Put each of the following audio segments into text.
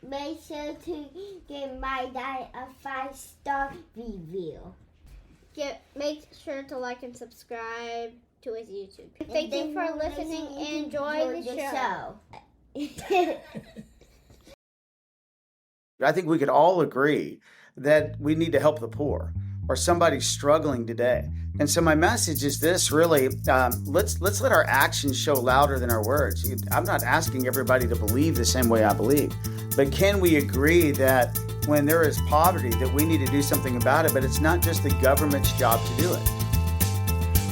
make sure to give my dad a 5-star review. Make sure to like and subscribe to his YouTube. Thank you for listening and enjoy the show. I think we could all agree that we need to help the poor or somebody struggling today. And so my message is this: really, let's let our actions show louder than our words. I'm not asking everybody to believe the same way I believe, but can we agree that when there is poverty, that we need to do something about it? But it's not just the government's job to do it.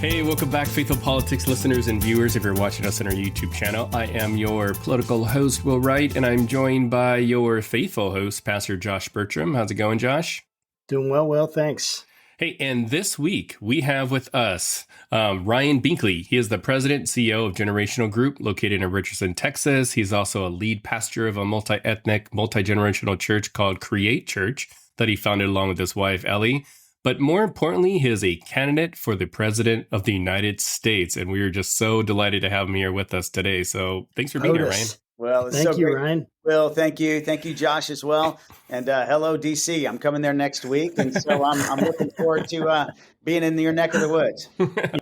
Hey, welcome back, Faithful Politics listeners and viewers. If you're watching us on our YouTube channel, I am your political host, Will Wright, and I'm joined by your faithful host, Pastor Josh Bertram. How's it going, Josh? Doing well, thanks. Hey, and this week we have with us Ryan Binkley. He is the president and CEO of Generational Group located in Richardson, Texas. He's also a lead pastor of a multi-ethnic, multi-generational church called Create Church that he founded along with his wife, Ellie. But more importantly, he is a candidate for the president of the United States. And we are just so delighted to have him here with us today. So thanks for being here, Ryan. Well, it's thank so you, great. Ryan. Well, thank you. Thank you, Josh, as well. And hello, DC. I'm coming there next week. And so I'm looking forward to being in your neck of the woods.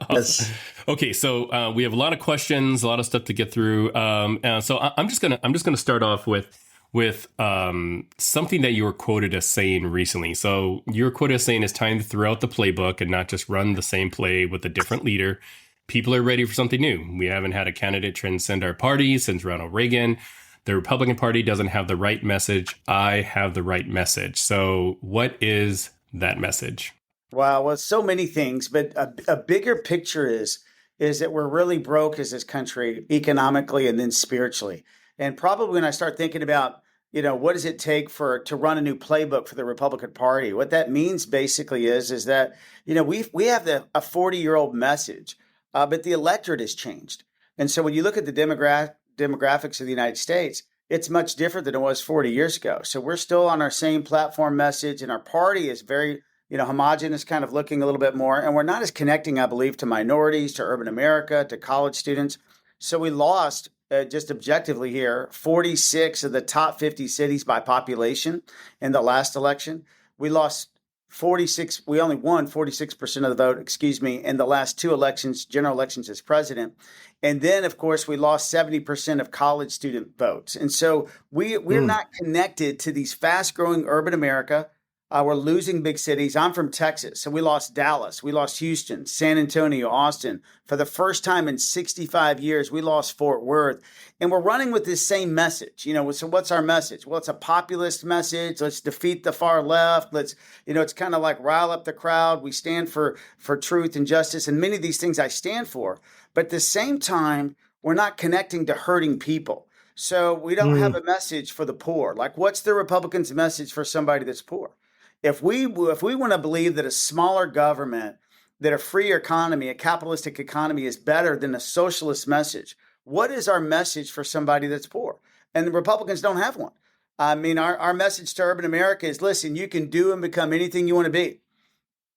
Yes. Okay, so we have a lot of questions, a lot of stuff to get through. So I'm just gonna start off with something that you were quoted as saying recently. So you were quoted as saying it's time to throw out the playbook and not just run the same play with a different leader. People are ready for something new. We haven't had a candidate transcend our party since Ronald Reagan. The Republican Party doesn't have the right message. I have the right message. So what is that message? Wow, well, so many things, but a bigger picture is that we're really broke as this country economically and then spiritually. And probably when I start thinking about, what does it take to run a new playbook for the Republican Party? What that means basically is that, we have a 40-year-old message, but the electorate has changed. And so when you look at the demographics of the United States, it's much different than it was 40 years ago. So we're still on our same platform message, and our party is very, homogenous, kind of looking a little bit more. And we're not as connecting, I believe, to minorities, to urban America, to college students. So we lost, just objectively here, 46 of the top 50 cities by population in the last election. We lost 46. We only won 46% of the vote, in the last two elections, general elections as president. And then, of course, we lost 70% of college student votes. And so we're not connected to these fast growing urban America. We're losing big cities. I'm from Texas, so we lost Dallas, we lost Houston, San Antonio, Austin. For the first time in 65 years, we lost Fort Worth. And we're running with this same message. So what's our message? Well, it's a populist message. Let's defeat the far left. Let's, it's kind of like rile up the crowd. We stand for truth and justice. And many of these things I stand for. But at the same time, we're not connecting to hurting people. So we don't have a message for the poor. Like, what's the Republicans' message for somebody that's poor? If we want to believe that a smaller government, that a freer economy, a capitalistic economy is better than a socialist message, what is our message for somebody that's poor? And the Republicans don't have one. I mean, our message to urban America is, listen, you can do and become anything you want to be.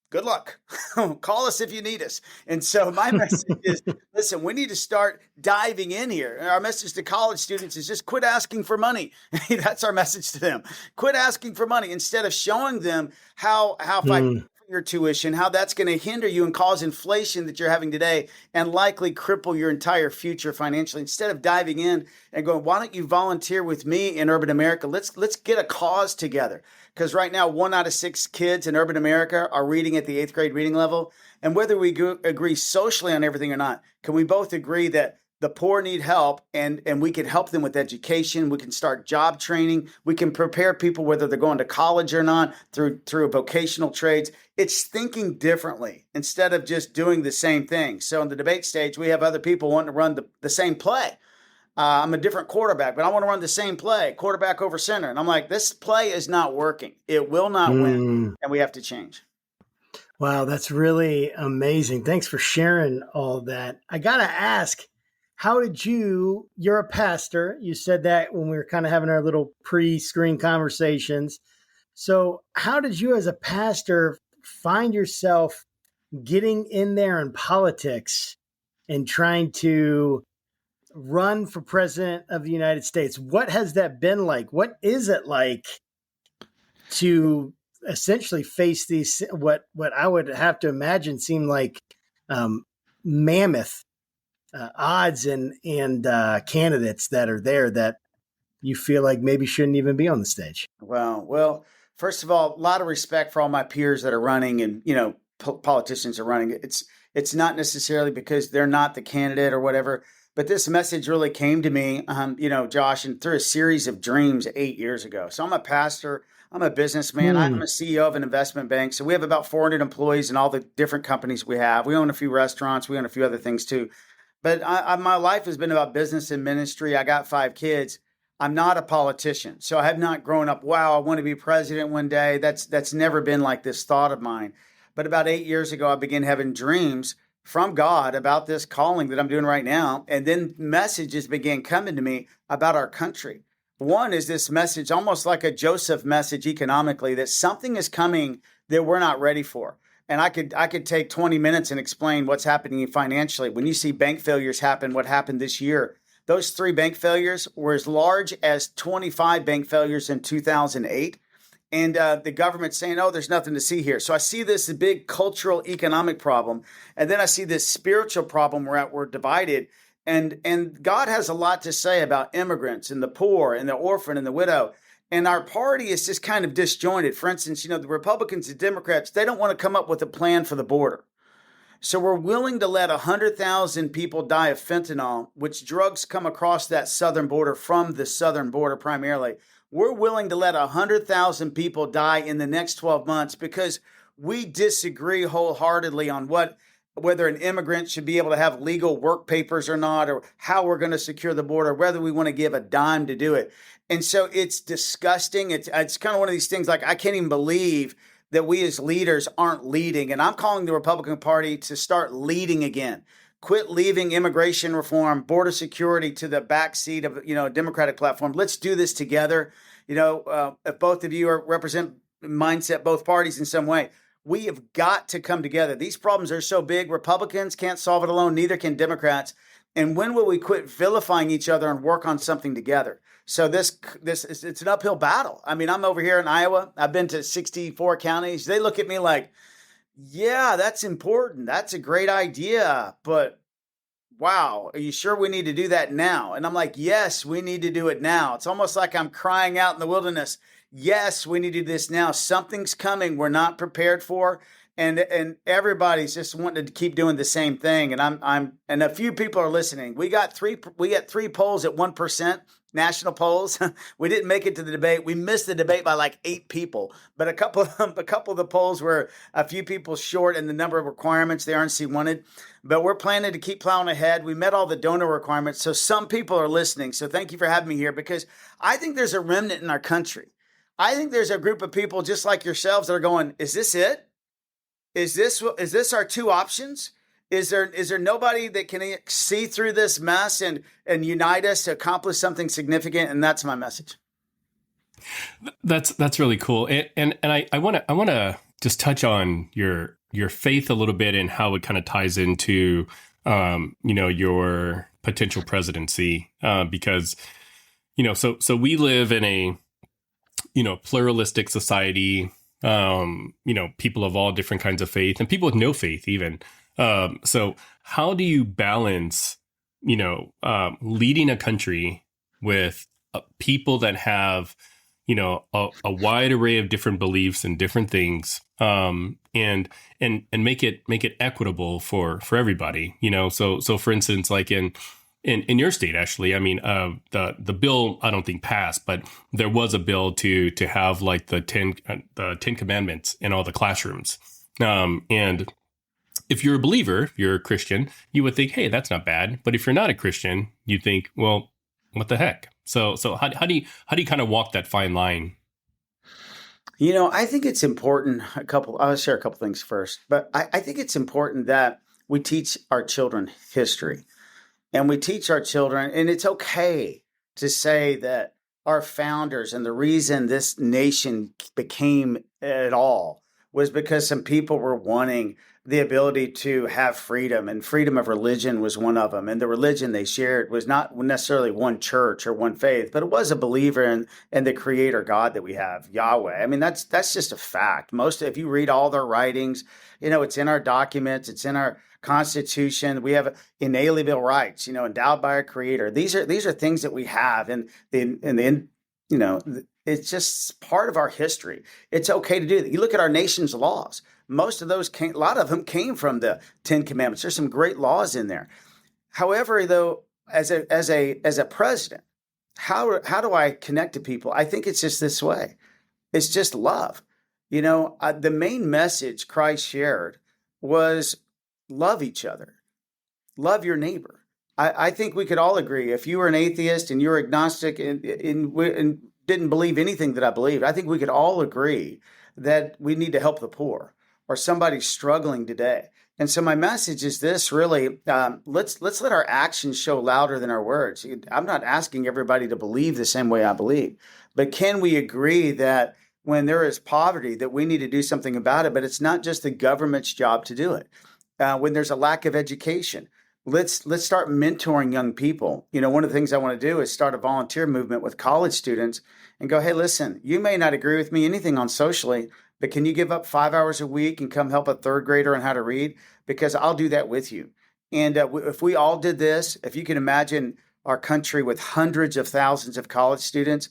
Good luck. Call us if you need us. And so my message is, listen, we need to start diving in here. And our message to college students is just quit asking for money. That's our message to them. Quit asking for money instead of showing them how if I pay for your tuition, how that's going to hinder you and cause inflation that you're having today and likely cripple your entire future financially. Instead of diving in and going, why don't you volunteer with me in urban America? Let's get a cause together. Because right now, 1 out of 6 kids in urban America are reading at the 8th grade reading level. And whether we agree socially on everything or not, can we both agree that the poor need help and we can help them with education? We can start job training. We can prepare people, whether they're going to college or not, through vocational trades. It's thinking differently instead of just doing the same thing. So in the debate stage, we have other people wanting to run the same play. I'm a different quarterback, but I want to run the same play, quarterback over center. And I'm like, this play is not working. It will not win, and we have to change. Wow, that's really amazing. Thanks for sharing all that. I got to ask, how did you're a pastor. You said that when we were kind of having our little pre-screen conversations. So how did you as a pastor find yourself getting in there in politics and trying to run for president of the United States. What has that been like? What is it like to essentially face these, what I would have to imagine seem like mammoth odds and candidates that are there that you feel like maybe shouldn't even be on the stage? Well, first of all, a lot of respect for all my peers that are running and, politicians are running. It's not necessarily because they're not the candidate or whatever, but this message really came to me, Josh, and through a series of dreams 8 years ago. So I'm a pastor. I'm a businessman. I'm a CEO of an investment bank. So we have about 400 employees in all the different companies we have. We own a few restaurants. We own a few other things too. But my life has been about business and ministry. I got 5 kids. I'm not a politician. So I have not grown up, wow, I want to be president one day. That's never been like this thought of mine. But about 8 years ago, I began having dreams from God about this calling that I'm doing right now. And then messages began coming to me about our country. One is this message, almost like a Joseph message economically, that something is coming that we're not ready for. And I could take 20 minutes and explain what's happening financially. When you see bank failures happen, what happened this year, those 3 bank failures were as large as 25 bank failures in 2008. And the government saying, oh, there's nothing to see here. So I see this big cultural economic problem. And then I see this spiritual problem where we're divided. And God has a lot to say about immigrants and the poor and the orphan and the widow. And our party is just kind of disjointed. For instance, the Republicans and Democrats, they don't want to come up with a plan for the border. So we're willing to let 100,000 people die of fentanyl, which drugs come across that southern border from the southern border primarily. We're willing to let 100,000 people die in the next 12 months because we disagree wholeheartedly on whether an immigrant should be able to have legal work papers or not, or how we're going to secure the border, whether we want to give a dime to do it. And so it's disgusting. It's kind of one of these things like I can't even believe that we as leaders aren't leading. And I'm calling the Republican Party to start leading again. Quit leaving immigration reform, border security to the backseat of a Democratic platform. Let's do this together. If both of you represent mindset, both parties in some way, we have got to come together. These problems are so big. Republicans can't solve it alone. Neither can Democrats. And when will we quit vilifying each other and work on something together? So it's an uphill battle. I mean, I'm over here in Iowa. I've been to 64 counties. They look at me like, yeah, that's important. That's a great idea. But wow, are you sure we need to do that now? And I'm like, yes, we need to do it now. It's almost like I'm crying out in the wilderness. Yes, we need to do this now. Something's coming we're not prepared for. And everybody's just wanting to keep doing the same thing. And and a few people are listening. We got 3 polls at 1%, national polls. We didn't make it to the debate. We missed the debate by like 8 people. But a couple of the polls were a few people short in the number of requirements the RNC wanted. But we're planning to keep plowing ahead. We met all the donor requirements. So some people are listening. So thank you for having me here, because I think there's a remnant in our country. I think there's a group of people just like yourselves that are going, is this it? Is this our 2 options? Is there nobody that can see through this mess and unite us to accomplish something significant? And that's my message. That's really cool. And I want to just touch on your faith a little bit and how it kind of ties into your potential presidency, because so we live in a pluralistic society. People of all different kinds of faith and people with no faith even. So how do you balance, leading a country with people that have, a wide array of different beliefs and different things, and make it equitable for everybody, So for instance, like in your state, Ashley, I mean, the bill I don't think passed, but there was a bill to have like the 10 Commandments in all the classrooms. And if you're a believer, if you're a Christian, you would think, hey, that's not bad. But if you're not a Christian, you think, well, what the heck? So how do you kind of walk that fine line? I think it's important. I'll share a couple things first, but I think it's important that we teach our children history. And we teach our children, and it's okay to say that our founders and the reason this nation became at all was because some people were wanting the ability to have freedom, and freedom of religion was one of them. And the religion they shared was not necessarily one church or one faith, but it was a believer in the creator God that we have, Yahweh. I mean, that's just a fact. If you read all their writings, it's in our documents, it's in our Constitution. We have inalienable rights, endowed by our creator. These are things that we have, and it's just part of our history. It's okay to do that. You look at our nation's laws. Most of those a lot of them came from the Ten Commandments. There's some great laws in there. However, though, as a president, how do I connect to people? I think it's just this way. It's just love. The main message Christ shared was love each other, love your neighbor. I think we could all agree. If you were an atheist and you were agnostic and didn't believe anything that I believed, I think we could all agree that we need to help the poor or somebody struggling today. And so my message is this: really, let's let our actions show louder than our words. I'm not asking everybody to believe the same way I believe, but can we agree that when there is poverty, that we need to do something about it? But it's not just the government's job to do it. When there's a lack of education, let's start mentoring young people. One of the things I want to do is start a volunteer movement with college students and go, hey, listen, you may not agree with me anything on socially, but can you give up 5 hours a week and come help a third grader on how to read? Because I'll do that with you. And if we all did this, if you can imagine our country with hundreds of thousands of college students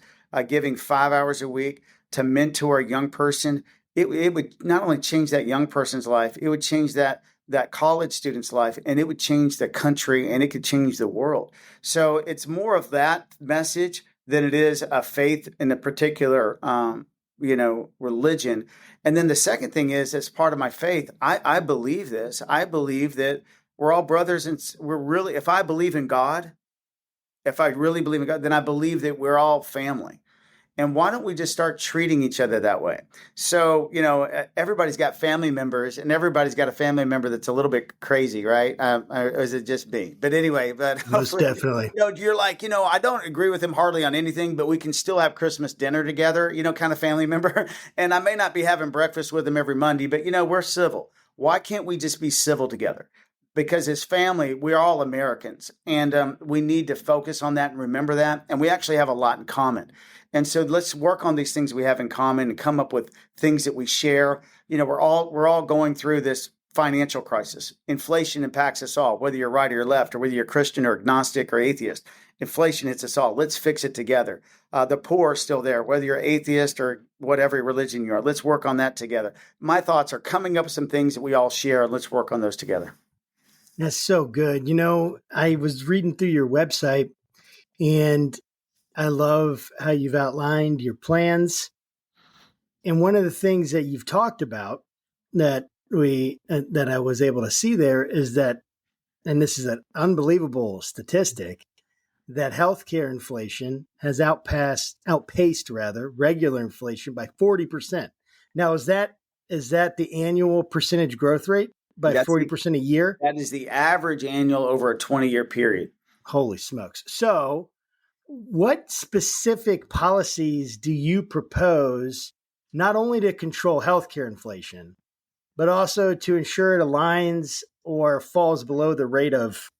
giving 5 hours a week to mentor a young person, it would not only change that young person's life, it would change that college student's life, and it would change the country, and it could change the world. So it's more of that message than it is a faith in a particular religion. And then the second thing is, as part of my faith, I believe this. I believe that we're all brothers, and if I believe in God, if I really believe in God, then I believe that we're all family. And why don't we just start treating each other that way? So, everybody's got family members, and everybody's got a family member that's a little bit crazy, right? Or is it just me? But anyway, most definitely. You're like, I don't agree with him hardly on anything, but we can still have Christmas dinner together, kind of family member. And I may not be having breakfast with him every Monday, but, we're civil. Why can't we just be civil together? Because as family, we're all Americans, and we need to focus on that and remember that. And we actually have a lot in common. And so let's work on these things we have in common and come up with things that we share. We're all going through this financial crisis. Inflation impacts us all, whether you're right or you're left, or whether you're Christian or agnostic or atheist. Inflation hits us all. Let's fix it together. The poor are still there, whether you're atheist or whatever religion you are. Let's work on that together. My thoughts are coming up with some things that we all share. Let's work on those together. That's so good. I was reading through your website, and I love how you've outlined your plans. And one of the things that you've talked about that I was able to see there is that, and this is an unbelievable statistic, that healthcare inflation has outpaced regular inflation by 40%. Now, is that the annual percentage growth rate by 40% a year? That is the average annual over a 20-year period. Holy smokes. So what specific policies do you propose not only to control healthcare inflation, but also to ensure it aligns or falls below the rate of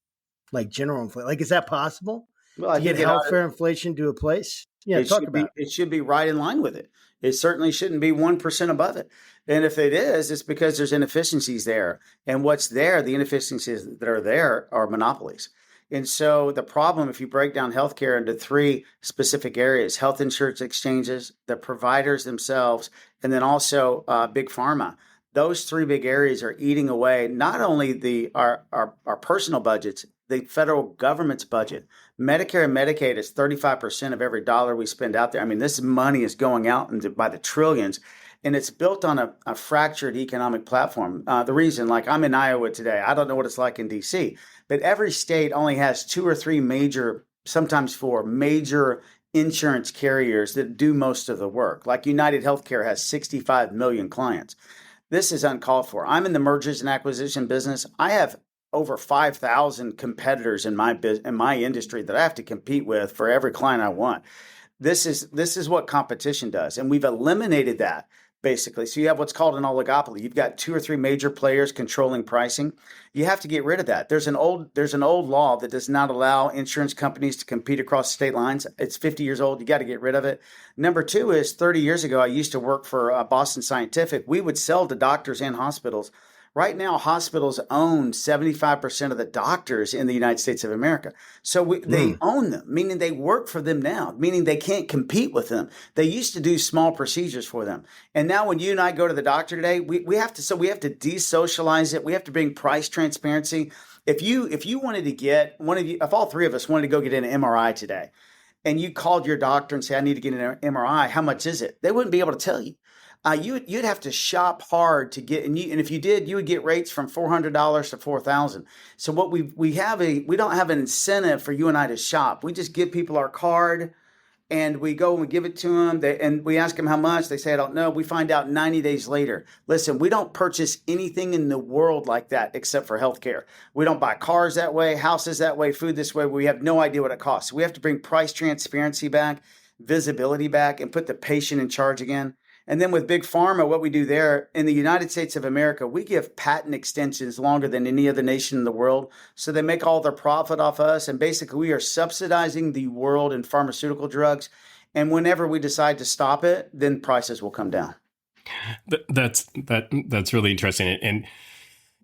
general inflation? Is that possible? Well, to get healthcare inflation to a place? Yeah, it should be right in line with it. It certainly shouldn't be 1% above it. And if it is, it's because there's inefficiencies there. And what's there, the inefficiencies that are there are monopolies. And so the problem, if you break down healthcare into three specific areas: health insurance exchanges, the providers themselves, and then also big pharma. Those three big areas are eating away not only our personal budgets, the federal government's budget. Medicare and Medicaid is 35% of every dollar we spend out there. I mean, this money is going out by the trillions, and it's built on a fractured economic platform. The reason, I'm in Iowa today, I don't know what it's like in D.C., but every state only has 2 or 3 major, sometimes 4 major insurance carriers that do most of the work. Like United Healthcare has 65 million clients. This is uncalled for. I'm in the mergers and acquisition business. I have over 5,000 competitors in my industry that I have to compete with for every client I want. This is what competition does, and we've eliminated that. basically. So you have what's called an oligopoly. You've got 2 or 3 major players controlling pricing. You have to get rid of that. There's an old law that does not allow insurance companies to compete across state lines. It's 50 years old. You got to get rid of it. Number 2 is 30 years ago, I used to work for Boston Scientific. We would sell to doctors and hospitals. Right now, hospitals own 75% of the doctors in the United States of America. So they own them, meaning they work for them now, meaning they can't compete with them. They used to do small procedures for them. And now when you and I go to the doctor today, we have to desocialize it. We have to bring price transparency. If you wanted to get if all 3 of us wanted to go get an MRI today, and you called your doctor and say, I need to get an MRI, how much is it? They wouldn't be able to tell you. You'd have to shop hard to get, and if you did, you would get rates from $400 to $4,000. So what we don't have an incentive for you and I to shop. We just give people our card, and we go and we give it to them, and we ask them how much. They say, I don't know. We find out 90 days later. Listen, we don't purchase anything in the world like that except for healthcare. We don't buy cars that way, houses that way, food this way. We have no idea what it costs. So we have to bring price transparency back, visibility back, and put the patient in charge again. And then with Big Pharma, what we do there in the United States of America, we give patent extensions longer than any other nation in the world. So they make all their profit off us. And basically, we are subsidizing the world in pharmaceutical drugs. And whenever we decide to stop it, then prices will come down. That's really interesting. And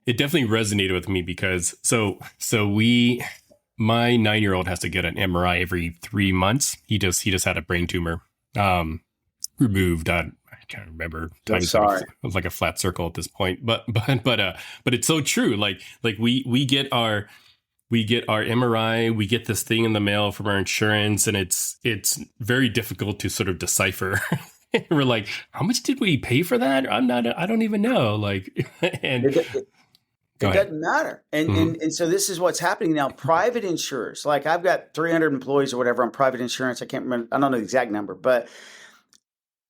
it definitely resonated with me because my 9-year-old has to get an MRI every 3 months. He just had a brain tumor removed. I can't remember. I'm sorry. It was like a flat circle at this point, but it's so true. Like we get our MRI, we get this thing in the mail from our insurance, and it's very difficult to sort of decipher. We're like, how much did we pay for that? I don't even know. Like, and it doesn't matter. And so this is what's happening now. Private insurers, like I've got 300 employees or whatever on private insurance. I can't remember. I don't know the exact number, but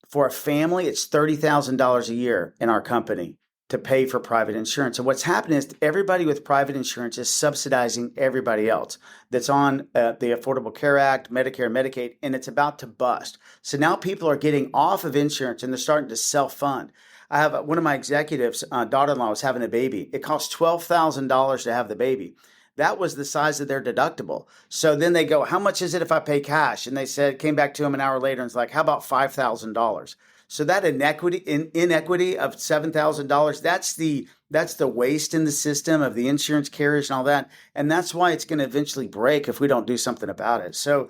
for a family, it's $30,000 a year in our company to pay for private insurance. And what's happening is everybody with private insurance is subsidizing everybody else that's on the Affordable Care Act, Medicare, Medicaid, and it's about to bust. So now people are getting off of insurance and they're starting to self-fund. I have one of my executives' daughter-in-law was having a baby. It costs $12,000 to have the baby. That was the size of their deductible. So then they go, how much is it if I pay cash? And they came back to him an hour later and it's like, how about $5,000? So that inequity of $7,000, that's the waste in the system of the insurance carriers and all that. And that's why it's going to eventually break if we don't do something about it. So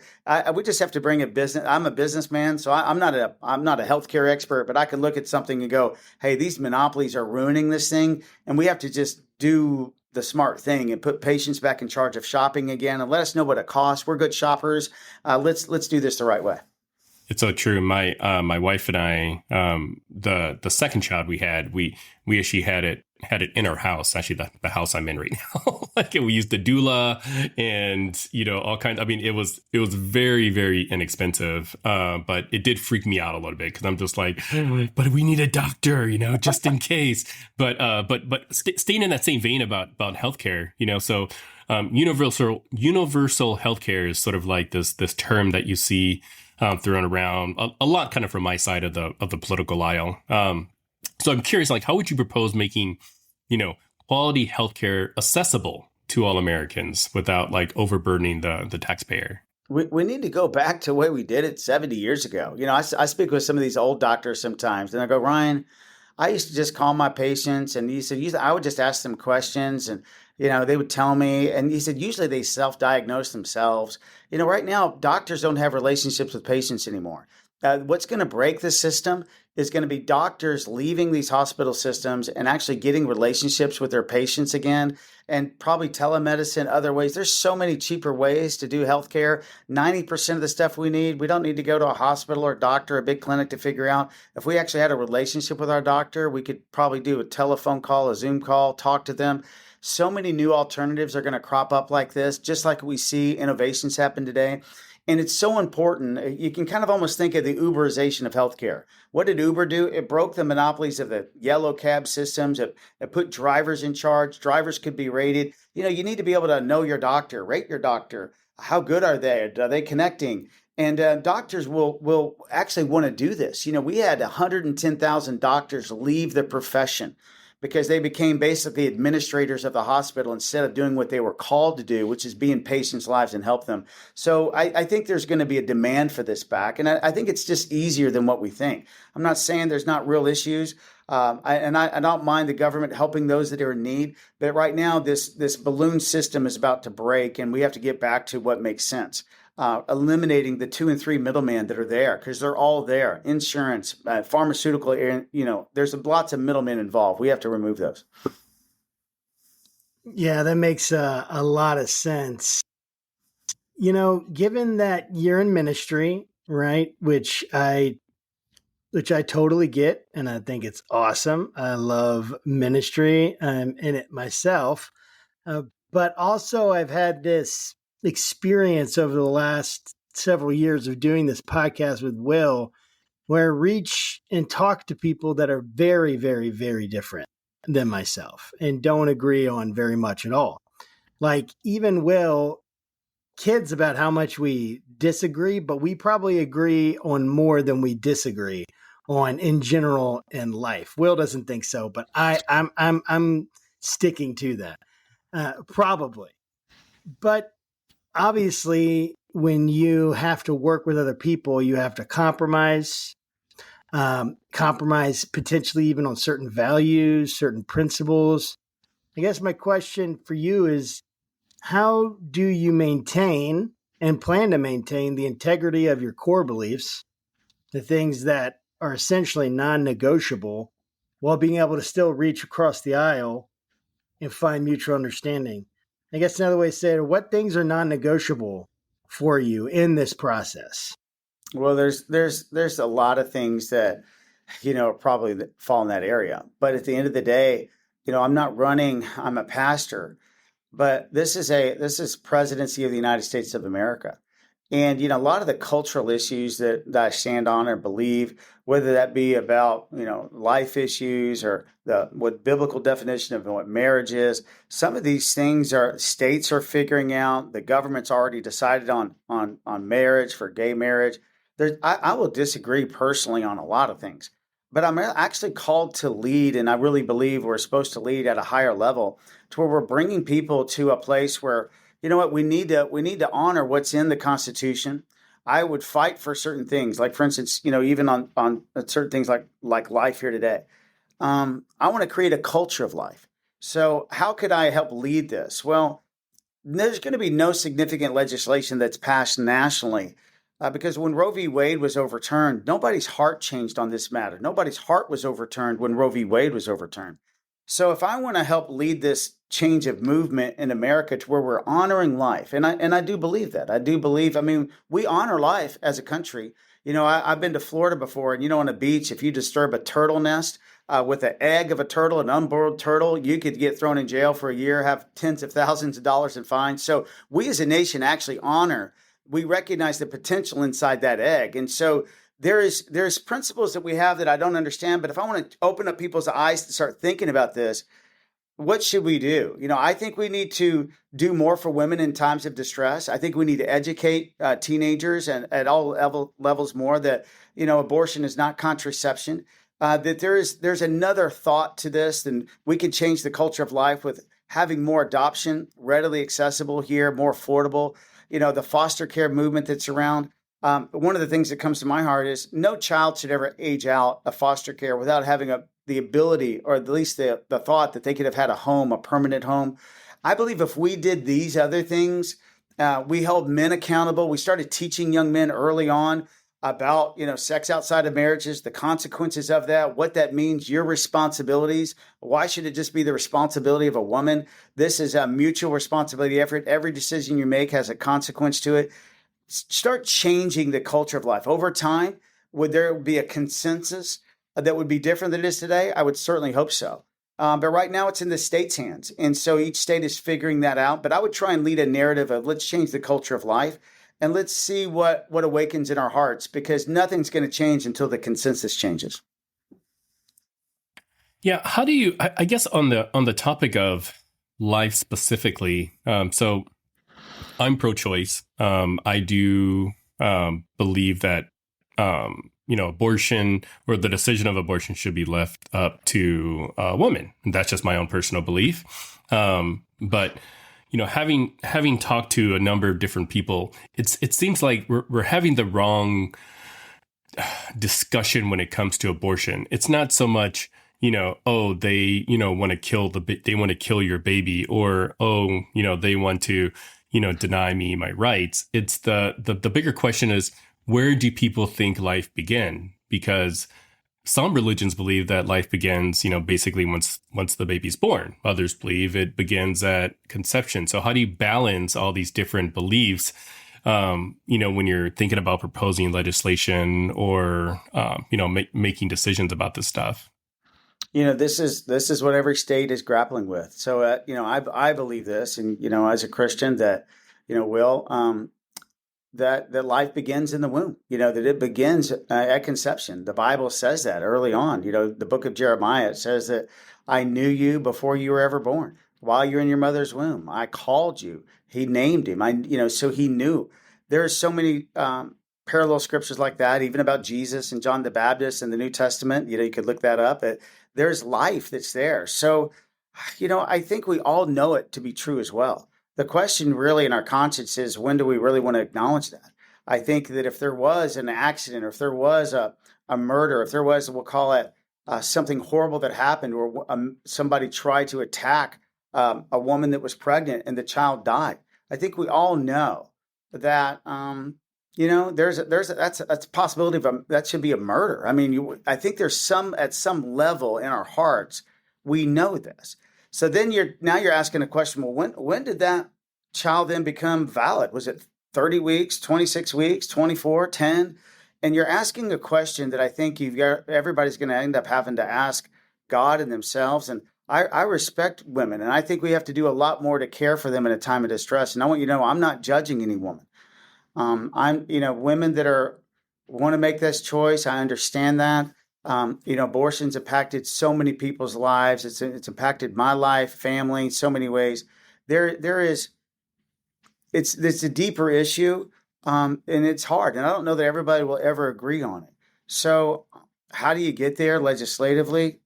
we just have to bring a business. I'm a businessman, so I'm not a healthcare expert, but I can look at something and go, hey, these monopolies are ruining this thing. And we have to just do the smart thing and put patients back in charge of shopping again and let us know what it costs. We're good shoppers. Let's do this the right way. It's so true. My wife and I, the second child we had, we actually had it in our house, actually the house I'm in right now. Like we used the doula and, all kinds. I mean, it was very, very inexpensive. But it did freak me out a little bit because I'm just like, but we need a doctor, just in case. But staying in that same vein about healthcare, so universal healthcare is sort of like this term that you see thrown around a lot kind of from my side of the political aisle. So I'm curious, like, how would you propose making, quality healthcare accessible to all Americans without like overburdening the taxpayer? We need to go back to the way we did it 70 years ago. I speak with some of these old doctors sometimes and I go, Ryan, I used to just call my patients and he said, I would just ask them questions and, they would tell me. And he said, usually they self-diagnose themselves. Right now, doctors don't have relationships with patients anymore. What's going to break the system is going to be doctors leaving these hospital systems and actually getting relationships with their patients again, and probably telemedicine, other ways. There's so many cheaper ways to do healthcare. 90% of the stuff we don't need to go to a hospital or a doctor, a big clinic to figure out. If we actually had a relationship with our doctor, we could probably do a telephone call, a Zoom call, talk to them. So many new alternatives are going to crop up like this, just like we see innovations happen today. And it's so important. You can kind of almost think of the Uberization of healthcare. What did Uber do? It broke the monopolies of the yellow cab systems. It put drivers in charge. Drivers could be rated. You need to be able to know your doctor, rate your doctor. How good are they? Are they connecting? And doctors will actually want to do this. We had 110,000 doctors leave the profession because they became basically administrators of the hospital instead of doing what they were called to do, which is be in patients' lives and help them. So I think there's going to be a demand for this back. And I think it's just easier than what we think. I'm not saying there's not real issues. I don't mind the government helping those that are in need. But right now, this balloon system is about to break, and we have to get back to what makes sense. Eliminating the 2 and 3 middlemen that are there, because they're all there. Insurance, pharmaceutical, there's lots of middlemen involved. We have to remove those. Yeah, that makes a lot of sense. Given that you're in ministry, right, which I totally get, and I think it's awesome. I love ministry. I'm in it myself. But also I've had this experience over the last several years of doing this podcast with Will, where I reach and talk to people that are very, very, very different than myself and don't agree on very much at all. Like even Will kids about how much we disagree, but we probably agree on more than we disagree on in general in life. Will doesn't think so, but I'm sticking to that, probably. But obviously, when you have to work with other people, you have to compromise potentially even on certain values, certain principles. I guess my question for you is, how do you maintain and plan to maintain the integrity of your core beliefs, the things that are essentially non-negotiable, while being able to still reach across the aisle and find mutual understanding? I guess another way to say it, what things are non-negotiable for you in this process? Well, there's a lot of things that, probably fall in that area. But at the end of the day, I'm not running, I'm a pastor, but this is presidency of the United States of America. And, a lot of the cultural issues that I stand on or believe, whether that be about, life issues or what biblical definition of what marriage is, some of these things states are figuring out. The government's already decided on marriage for gay marriage. I will disagree personally on a lot of things, but I'm actually called to lead. And I really believe we're supposed to lead at a higher level to where we're bringing people to a place where, we need to honor what's in the Constitution. I would fight for certain things, like for instance, even on certain things like life here today. I want to create a culture of life. So how could I help lead this? Well, there's going to be no significant legislation that's passed nationally because when Roe v. Wade was overturned, nobody's heart changed on this matter. Nobody's heart was overturned when Roe v. Wade was overturned. So if I want to help lead this change of movement in America to where we're honoring life, and I do believe that. I do believe, we honor life as a country. I've been to Florida before, and on a beach, if you disturb a turtle nest with an egg of a turtle, an unboiled turtle, you could get thrown in jail for a year, have tens of thousands of dollars in fines. So we as a nation actually we recognize the potential inside that egg. And so there's principles that we have that I don't understand, but if I want to open up people's eyes to start thinking about this, what should we do? I think we need to do more for women in times of distress. I think we need to educate teenagers and at all levels more that, abortion is not contraception, that there's another thought to this, and we can change the culture of life with having more adoption readily accessible here, more affordable, the foster care movement that's around. One of the things that comes to my heart is no child should ever age out of foster care without having the ability, or at least the thought that they could have had a home, a permanent home. I believe if we did these other things, we held men accountable. We started teaching young men early on about, sex outside of marriages, the consequences of that, what that means, your responsibilities. Why should it just be the responsibility of a woman? This is a mutual responsibility effort. Every decision you make has a consequence to it. Start changing the culture of life. Over time, would there be a consensus that would be different than it is today? I would certainly hope so. But right now it's in the state's hands. And so each state is figuring that out. But I would try and lead a narrative of let's change the culture of life and let's see what awakens in our hearts, because nothing's going to change until the consensus changes. Yeah. How do you, I guess on the topic of life specifically, so I'm pro-choice. I do believe that abortion or the decision of abortion should be left up to women. And that's just my own personal belief. But having talked to a number of different people, it seems like we're having the wrong discussion when it comes to abortion. It's not so much, they want to kill your baby, or, they want to, deny me my rights. It's the bigger question is, where do people think life began? Because some religions believe that life begins, basically once the baby's born. Others believe it begins at conception. So how do you balance all these different beliefs, when you're thinking about proposing legislation or, making decisions about this stuff? This is what every state is grappling with. So, I believe this, and, as a Christian that, that life begins in the womb, that it begins at conception. The Bible says that early on. The book of Jeremiah, it says that I knew you before you were ever born. While you're in your mother's womb, I called you. He named him. So he knew. There are so many parallel scriptures like that, even about Jesus and John the Baptist in the New Testament. You could look that up. There's life that's there. So, I think we all know it to be true as well. The question really in our conscience is, when do we really want to acknowledge that? I think that if there was an accident, or if there was a murder, if there was, we'll call it something horrible that happened, or somebody tried to attack a woman that was pregnant and the child died, I think we all know that, that's a possibility of that should be a murder. I mean, I think there's at some level in our hearts, we know this. So then you're asking a question, well, when did that child then become valid? Was it 30 weeks, 26 weeks, 24, 10? And you're asking a question that I think everybody's going to end up having to ask God and themselves. And I respect women, and I think we have to do a lot more to care for them in a time of distress. And I want you to know, I'm not judging any woman. Women that want to make this choice, I understand that. Abortion's impacted so many people's lives. It's impacted my life, family, so many ways. It's a deeper issue, and it's hard. And I don't know that everybody will ever agree on it. So how do you get there legislatively?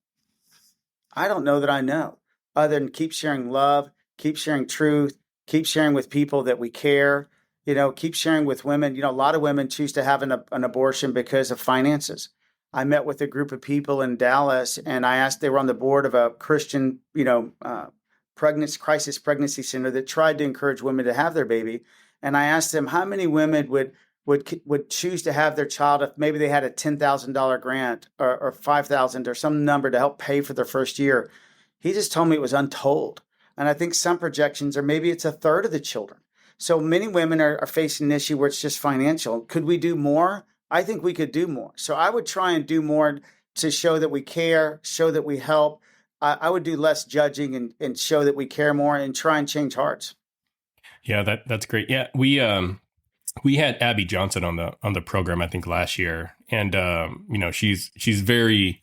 I don't know that I know, other than keep sharing love, keep sharing truth, keep sharing with people that we care, keep sharing with women. A lot of women choose to have an abortion because of finances. I met with a group of people in Dallas, and they were on the board of a Christian, crisis pregnancy center that tried to encourage women to have their baby. And I asked them how many women would choose to have their child if maybe they had a $10,000 grant or $5,000 or some number to help pay for their first year. He just told me it was untold. And I think some projections are maybe it's a third of the children. So many women are facing an issue where it's just financial. Could we do more? I think we could do more. So I would try and do more to show that we care, show that we help. I would do less judging and show that we care more and try and change hearts. Yeah, that's great. Yeah, we had Abby Johnson on the program, I think, last year, and she's very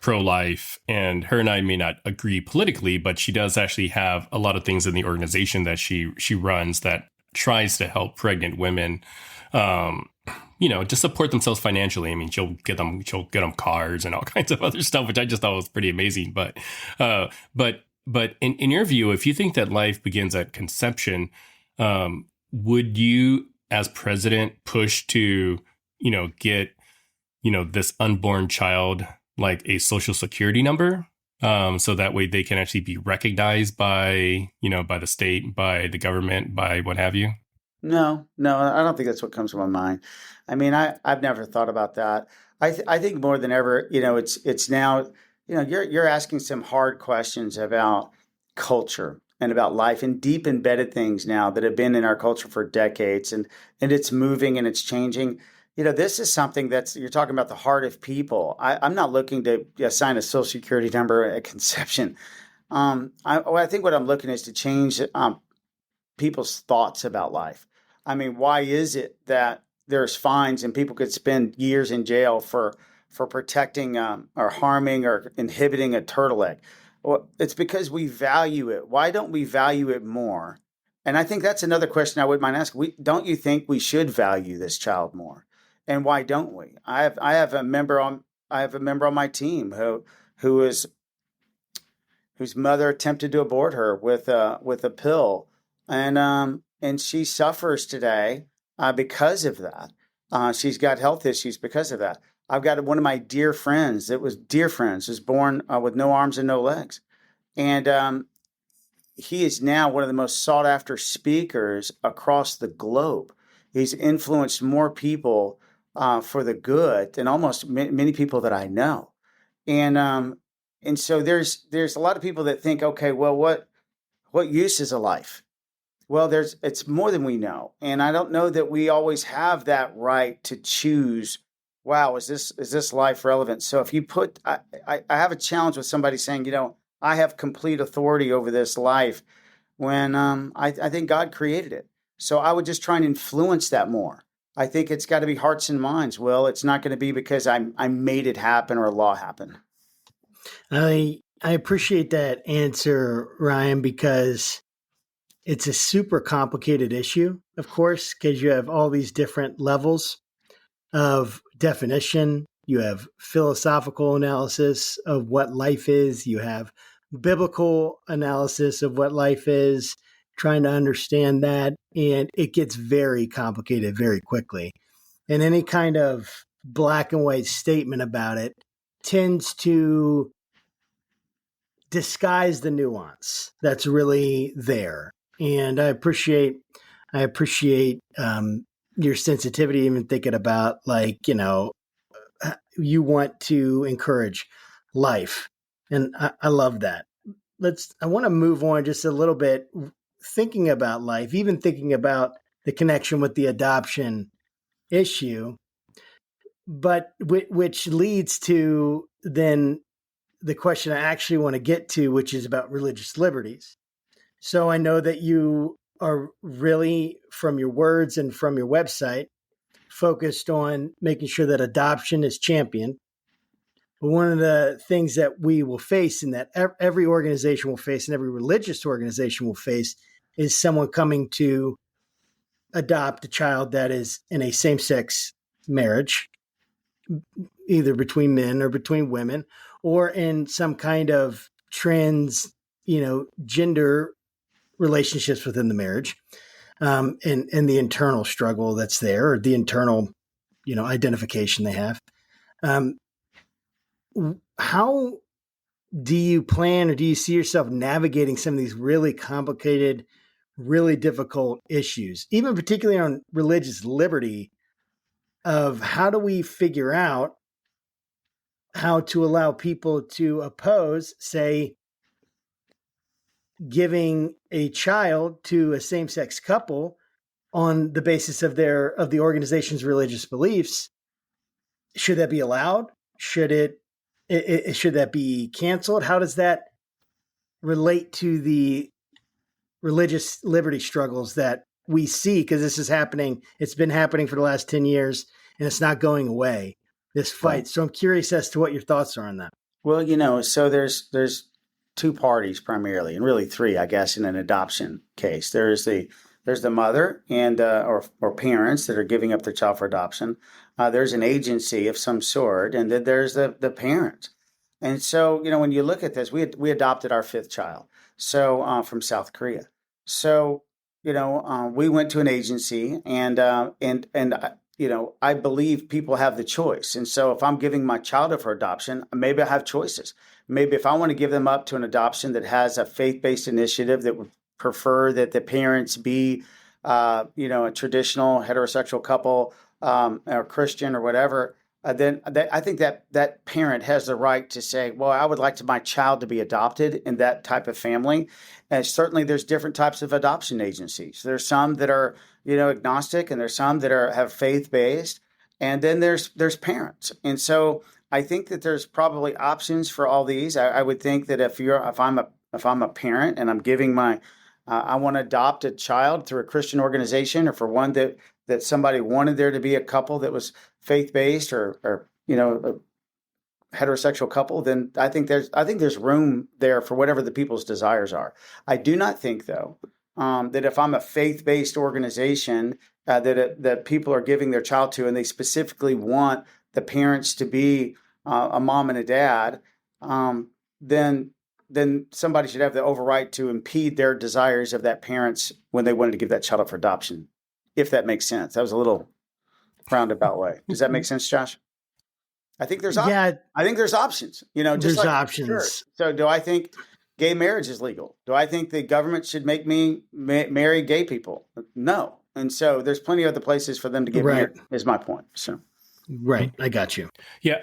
pro-life, and her and I may not agree politically, but she does actually have a lot of things in the organization that she runs that tries to help pregnant women, just support themselves financially. I mean, she'll get them cars and all kinds of other stuff, which I just thought was pretty amazing. But in your view, if you think that life begins at conception, would you, as president, push to, get, this unborn child like a social security number, so that way they can actually be recognized by the state, by the government, by what have you? No, I don't think that's what comes to my mind. I mean, I've never thought about that. I think more than ever, it's now, you're asking some hard questions about culture and about life and deep embedded things now that have been in our culture for decades, and it's moving and it's changing. This is something you're talking about the heart of people. I'm not looking to assign a social security number at conception. I think what I'm looking is to change people's thoughts about life. I mean, why is it that there's fines and people could spend years in jail for protecting or harming or inhibiting a turtle egg? Well, it's because we value it. Why don't we value it more And I think that's another question I would mind asking. Don't you think we should value this child more? And why don't we? I have a member on my team who is whose mother attempted to abort her with a pill, and she suffers today because of that. She's got health issues because of that. I've got one of my dear friends was born with no arms and no legs, and he is now one of the most sought after speakers across the globe. He's influenced more people for the good than almost many people that I know, and so there's a lot of people that think, okay, well, what use is a life? Well, it's more than we know, and I don't know that we always have that right to choose. Wow, is this life relevant? So if you I have a challenge with somebody saying, I have complete authority over this life when I think God created it. So I would just try and influence that more. I think it's got to be hearts and minds. Well, it's not going to be because I made it happen or a law happen. I appreciate that answer, Ryan, because it's a super complicated issue, of course, because you have all these different levels of definition. You have philosophical analysis of what life is. You have biblical analysis of what life is, trying to understand that. And it gets very complicated very quickly. And any kind of black and white statement about it tends to disguise the nuance that's really there. And I appreciate your sensitivity, even thinking about you want to encourage life. And I love that. I want to move on just a little bit, thinking about life, even thinking about the connection with the adoption issue, but which leads to then the question I actually want to get to, which is about religious liberties. So I know that you are really, from your words and from your website, focused on making sure that adoption is championed. But one of the things that we will face, and that every organization will face, and every religious organization will face, is someone coming to adopt a child that is in a same-sex marriage, either between men or between women, or in some kind of gender relationships within the marriage, and the internal struggle that's there, or the internal, identification they have. How do you plan, or do you see yourself navigating some of these really complicated, really difficult issues, even particularly on religious liberty, of how do we figure out how to allow people to oppose, say, giving a child to a same-sex couple on the basis of the organization's religious beliefs? Should that be allowed? Should that be canceled? How does that relate to the religious liberty struggles that we see? Because this is happening. It's been happening for the last 10 years, and it's not going away, this fight. Right. So I'm curious as to what your thoughts are on that. Well, so there's two parties primarily, and really three, I guess, in an adoption case. There's the mother and or parents that are giving up their child for adoption. There's an agency of some sort, and then there's the parent. And so, when you look at this, we adopted our fifth child, so from South Korea. So, we went to an agency, and I believe people have the choice. And so, if I'm giving my child up for adoption, maybe I have choices. Maybe if I want to give them up to an adoption that has a faith-based initiative that would prefer that the parents be, a traditional heterosexual couple, or Christian or whatever, then I think that parent has the right to say, well, I would like my child to be adopted in that type of family. And certainly there's different types of adoption agencies. There's some that are, agnostic, and there's some that have faith-based, and then there's parents. And so I think that there's probably options for all these. I would think that if I'm a parent and I'm giving I want to adopt a child through a Christian organization, or for one that somebody wanted there to be a couple that was faith-based, or a heterosexual couple, then I think there's room there for whatever the people's desires are. I do not think, though, that if I'm a faith-based organization that people are giving their child to, and they specifically want the parents to be a mom and a dad, then somebody should have the override to impede their desires of that parents when they wanted to give that child up for adoption, if that makes sense. That was a little roundabout way. Does that make sense, Josh? I think there's I think there's options. Just there's like options. Church. So do I think gay marriage is legal? Do I think the government should make me marry gay people? No. And so there's plenty of other places for them to get married, is my point. So. Right. I got you. Yeah.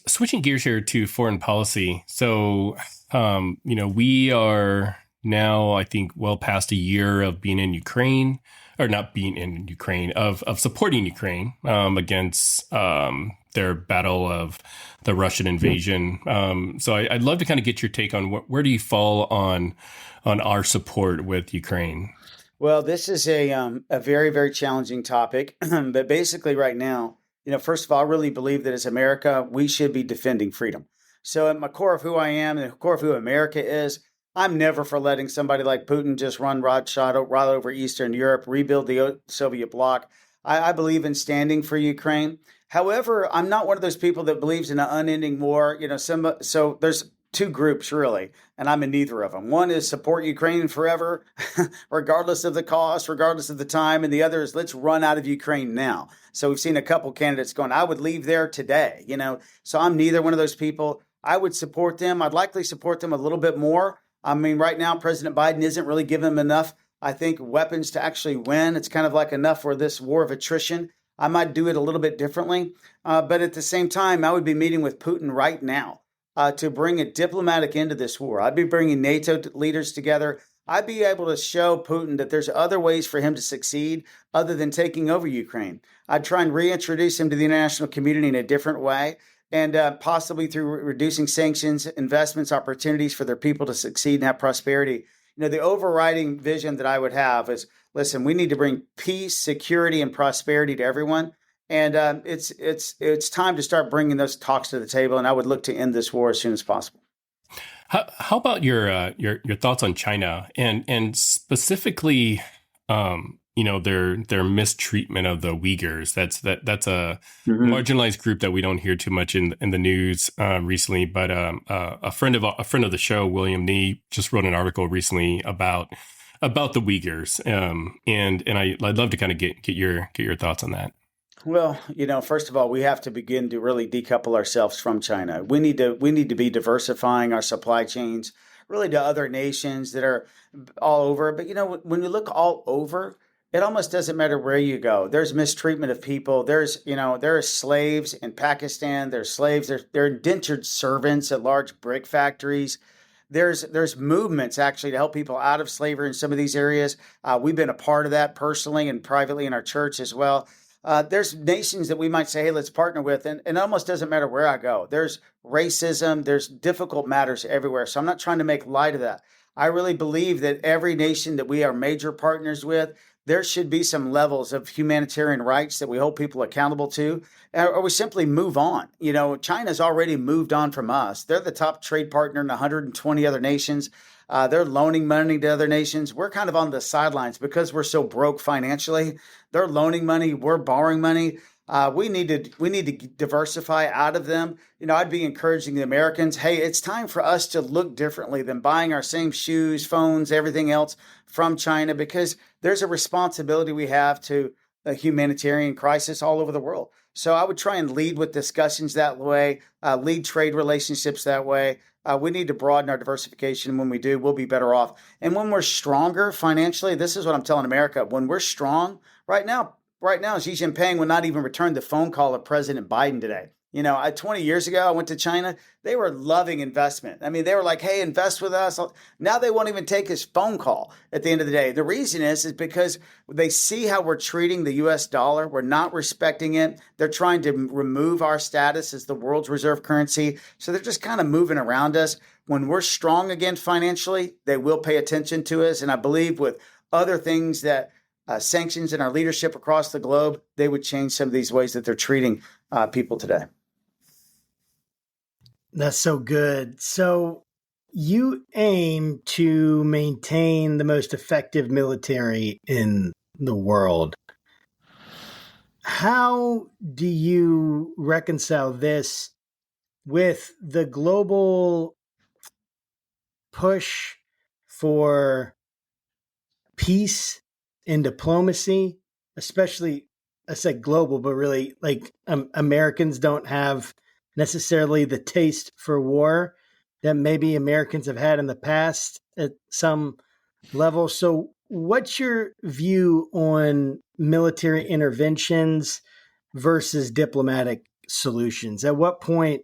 Switching gears here to foreign policy. So, we are now, I think, well past a year of being in Ukraine, or not being in Ukraine, of supporting Ukraine against their battle of the Russian invasion. So I'd love to kind of get your take on where do you fall on our support with Ukraine? Well, this is a very, very challenging topic. But basically right now, first of all, I really believe that as America, we should be defending freedom. So at my core of who I am and the core of who America is, I'm never for letting somebody like Putin just run right over Eastern Europe, rebuild the Soviet bloc. I believe in standing for Ukraine. However, I'm not one of those people that believes in an unending war. So there's two groups really, and I'm in neither of them. One is support Ukraine forever, regardless of the cost, regardless of the time. And the other is let's run out of Ukraine now. So we've seen a couple candidates going, I would leave there today, So I'm neither one of those people. I would support them. I'd likely support them a little bit more. I mean, right now, President Biden isn't really giving them enough, I think, weapons to actually win. It's kind of like enough for this war of attrition. I might do it a little bit differently. But at the same time, I would be meeting with Putin right now to bring a diplomatic end to this war. I'd be bringing NATO leaders together. I'd be able to show Putin that there's other ways for him to succeed other than taking over Ukraine. I'd try and reintroduce him to the international community in a different way, and possibly through reducing sanctions, investments, opportunities for their people to succeed and have prosperity. The overriding vision that I would have is, listen, we need to bring peace, security, and prosperity to everyone. And it's time to start bringing those talks to the table. And I would look to end this war as soon as possible. How about your thoughts on China and specifically, their mistreatment of the Uyghurs? That's a marginalized group that we don't hear too much in the news recently. But a friend of the show, William Nee, just wrote an article recently about the Uyghurs, and I'd love to kind of get your thoughts on that. Well, first of all, we have to begin to really decouple ourselves from China. We need to be diversifying our supply chains really to other nations that are all over. But, when you look all over, it almost doesn't matter where you go. There's mistreatment of people. There are slaves in Pakistan. There's slaves. There are indentured servants at large brick factories. There's movements actually to help people out of slavery in some of these areas. We've been a part of that personally and privately in our church as well. There's nations that we might say, hey, let's partner with. And it almost doesn't matter where I go. There's racism. There's difficult matters everywhere. So I'm not trying to make light of that. I really believe that every nation that we are major partners with, there should be some levels of humanitarian rights that we hold people accountable to, or we simply move on. China's already moved on from us. They're the top trade partner in 120 other nations. They're loaning money to other nations. We're kind of on the sidelines because we're so broke financially. They're loaning money. We're borrowing money. We need to diversify out of them. I'd be encouraging the Americans, hey, it's time for us to look differently than buying our same shoes, phones, everything else from China, because there's a responsibility we have to a humanitarian crisis all over the world. So I would try and lead with discussions that way, lead trade relationships that way. We need to broaden our diversification. And when we do, we'll be better off. And when we're stronger financially, this is what I'm telling America. When we're strong, right now, Xi Jinping would not even return the phone call of President Biden today. 20 years ago, I went to China. They were loving investment. I mean, they were like, hey, invest with us. Now they won't even take his phone call at the end of the day. The reason is because they see how we're treating the U.S. dollar. We're not respecting it. They're trying to remove our status as the world's reserve currency. So they're just kind of moving around us. When we're strong again financially, they will pay attention to us. And I believe with other things that sanctions and our leadership across the globe, they would change some of these ways that they're treating people today. That's so good. So you aim to maintain the most effective military in the world. How do you reconcile this with the global push for peace and diplomacy, especially, I said global, but really like Americans don't have necessarily the taste for war that maybe Americans have had in the past at some level. So what's your view on military interventions versus diplomatic solutions? At what point,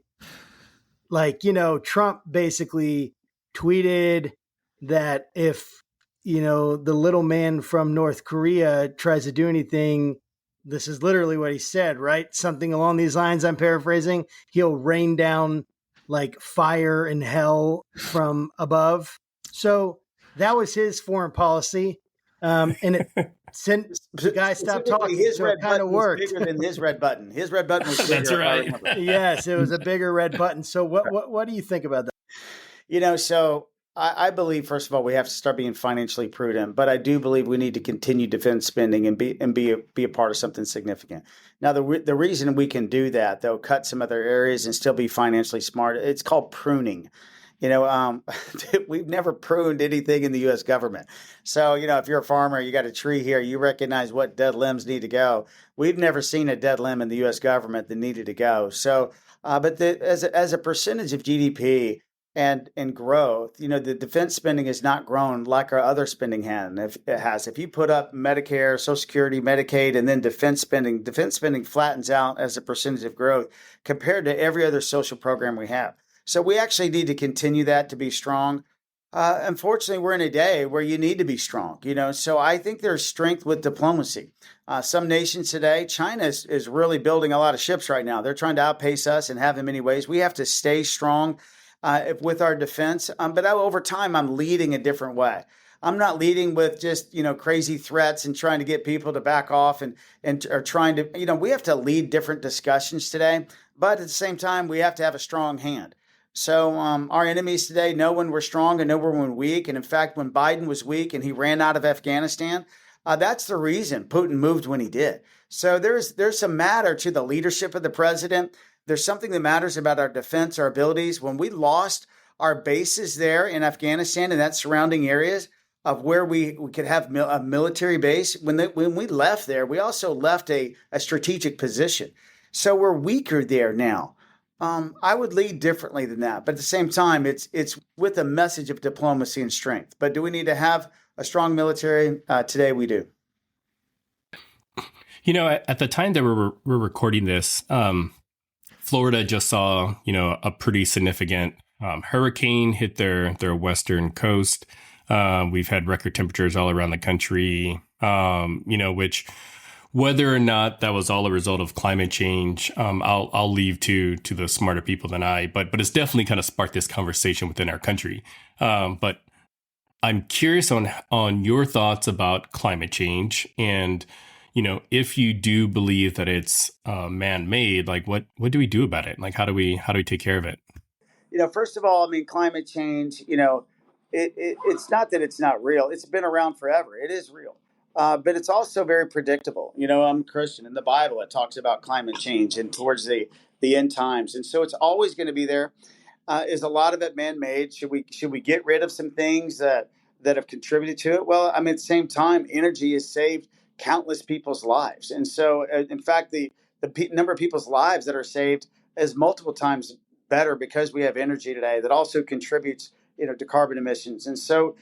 like, Trump basically tweeted that if, the little man from North Korea tries to do anything, this is literally what he said, right? Something along these lines, I'm paraphrasing. He'll rain down like fire and hell from above. So that was his foreign policy. And it sent the guy stopped talking. His so red it kind of button was worked. bigger than his red button. His red button was bigger. That's right. Yes, it was a bigger red button. So what do you think about that? So I believe, first of all, we have to start being financially prudent, but I do believe we need to continue defense spending and be a part of something significant. Now, the reason we can do that, though, cut some other areas and still be financially smart, it's called pruning. We've never pruned anything in the U.S. government. So, if you're a farmer, you got a tree here, you recognize what dead limbs need to go. We've never seen a dead limb in the U.S. government that needed to go. So, but as a percentage of GDP and growth, the defense spending has not grown like our other spending has. If you put up Medicare, Social Security, Medicaid, and then defense spending flattens out as a percentage of growth compared to every other social program we have. So we actually need to continue that to be strong. Unfortunately, we're in a day where you need to be strong, so I think there's strength with diplomacy. Some nations today, China is really building a lot of ships right now. They're trying to outpace us and have in many ways. We have to stay strong with our defense. But over time, I'm leading a different way. I'm not leading with just, crazy threats and trying to get people to back off and are trying to, we have to lead different discussions today. But at the same time, we have to have a strong hand. So our enemies today know when we're strong and know when we're weak. And in fact, when Biden was weak and he ran out of Afghanistan, that's the reason Putin moved when he did. So there's some matter to the leadership of the president. There's something that matters about our defense, our abilities. When we lost our bases there in Afghanistan and that surrounding areas of where we could have a military base, when we left there, we also left a strategic position. So we're weaker there now. I would lead differently than that. But at the same time, it's with a message of diplomacy and strength. But do we need to have a strong military? Today we do. At the time that we're recording this, Florida just saw, a pretty significant hurricane hit their western coast. We've had record temperatures all around the country, which whether or not that was all a result of climate change, I'll leave to the smarter people than I. But it's definitely kind of sparked this conversation within our country. But I'm curious on your thoughts about climate change and, if you do believe that it's man-made, like what do we do about it? Like how do we take care of it? First of all, climate change, it's not that it's not real. It's been around forever. It is real. But it's also very predictable. I'm a Christian. In the Bible, it talks about climate change and towards the end times. And so it's always going to be there. Is a lot of it man-made? Should we get rid of some things that have contributed to it? Well, at the same time, energy has saved countless people's lives. And so, in fact, the number of people's lives that are saved is multiple times better because we have energy today that also contributes, to carbon emissions. And so